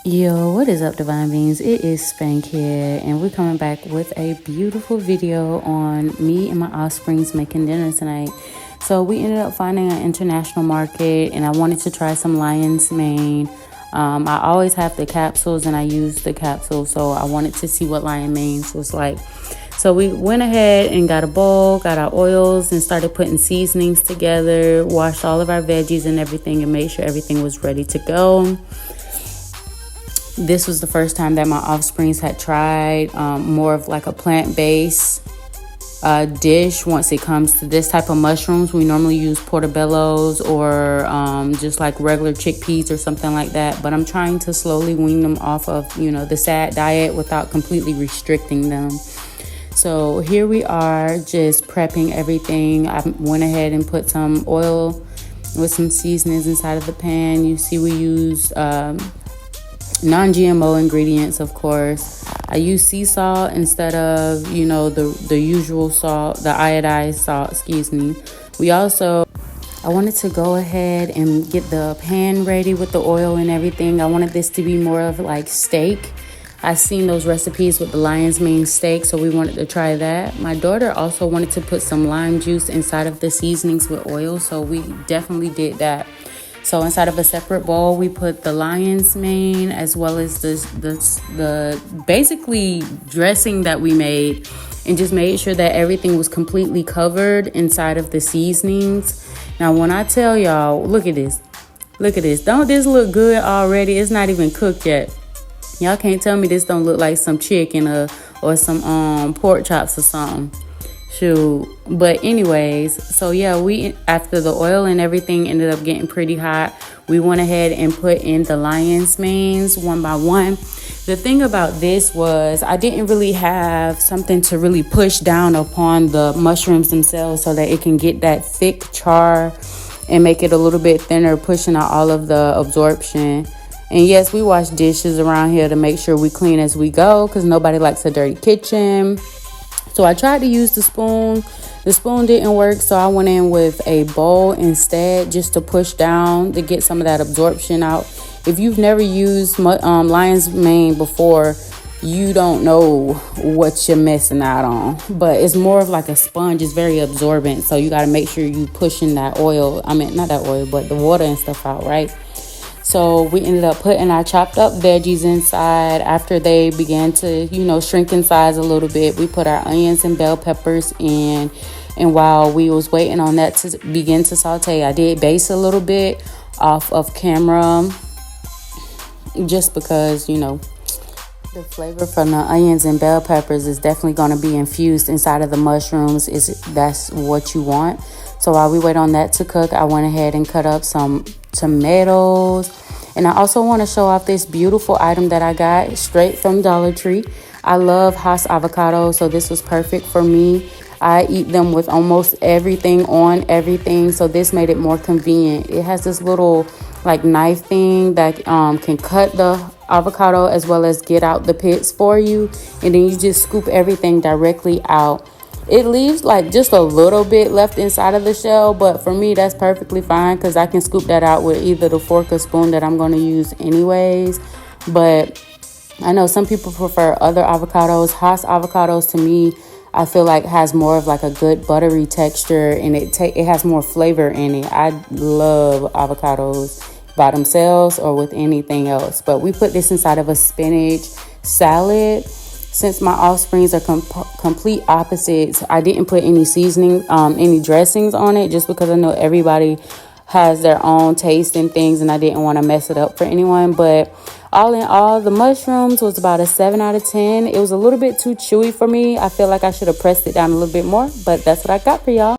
Yo, what is up, Divine Beings? It is Spank here, and we're coming back with a beautiful video on me and my offsprings making dinner tonight. So we ended up finding an international market, and I wanted to try some lion's mane. I always have the capsules, and I use the capsules, so I wanted to see what lion manes was like. So we went ahead and got a bowl, got our oils, and started putting seasonings together, washed all of our veggies and everything, and made sure everything was ready to go. This was the first time that my offsprings had tried more of like a plant-based dish once it comes to this type of mushrooms. We normally use portobellos or just like regular chickpeas or something like that. But I'm trying to slowly wean them off of, the sad diet without completely restricting them. So here we are just prepping everything. I went ahead and put some oil with some seasonings inside of the pan. You see we use non-GMO ingredients, of course. I use sea salt instead of, the usual salt, the iodized salt, I wanted to go ahead and get the pan ready with the oil and everything. I wanted this to be more of like steak. I seen those recipes with the lion's mane steak, so we wanted to try that. My daughter also wanted to put some lime juice inside of the seasonings with oil, so we definitely did that. So inside of a separate bowl, we put the lion's mane as well as the basically dressing that we made, and just made sure that everything was completely covered inside of the seasonings. Now, when I tell y'all, look at this. Don't this look good already? It's not even cooked yet. Y'all can't tell me this don't look like some chicken or some pork chops or something. Shoot. But anyways, so yeah, we, after the oil and everything ended up getting pretty hot, we went ahead and put in the lion's manes one by one. The thing about this was I didn't really have something to really push down upon the mushrooms themselves so that it can get that thick char and make it a little bit thinner, pushing out all of the absorption. And yes, we wash dishes around here to make sure we clean as we go, because nobody likes a dirty kitchen. So I tried to use the spoon. The spoon didn't work, so I went in with a bowl instead, just to push down to get some of that absorption out. If you've never used lion's mane before, you don't know what you're missing out on. But it's more of like a sponge. It's very absorbent, so you got to make sure you pushing that oil. I mean, not that oil, but the water and stuff out, right? So we ended up putting our chopped up veggies inside. After they began to, shrink in size a little bit, we put our onions and bell peppers in. And while we was waiting on that to begin to saute, I did baste a little bit off of camera, just because, the flavor from the onions and bell peppers is definitely going to be infused inside of the mushrooms. That's what you want. So while we wait on that to cook, I went ahead and cut up some tomatoes. And I also want to show off this beautiful item that I got straight from Dollar Tree. I love Hass avocados, so this was perfect for me. I eat them with almost everything on everything, so this made it more convenient. It has this little like knife thing that can cut the avocado as well as get out the pits for you, and then you just scoop everything directly out. It leaves like just a little bit left inside of the shell, but for me that's perfectly fine because I can scoop that out with either the fork or spoon that I'm going to use anyways. But I know some people prefer other avocados. Hass avocados, to me, I feel like has more of like a good buttery texture, and it has more flavor in it. I love avocados by themselves or with anything else. But we put this inside of a spinach salad. Since my offsprings are complete opposites, I didn't put any seasoning, any dressings on it, just because I know everybody has their own taste and things, and I didn't want to mess it up for anyone. But all in all, the mushrooms was about a 7 out of 10. It was a little bit too chewy for me. I feel like I should have pressed it down a little bit more, but that's what I got for y'all.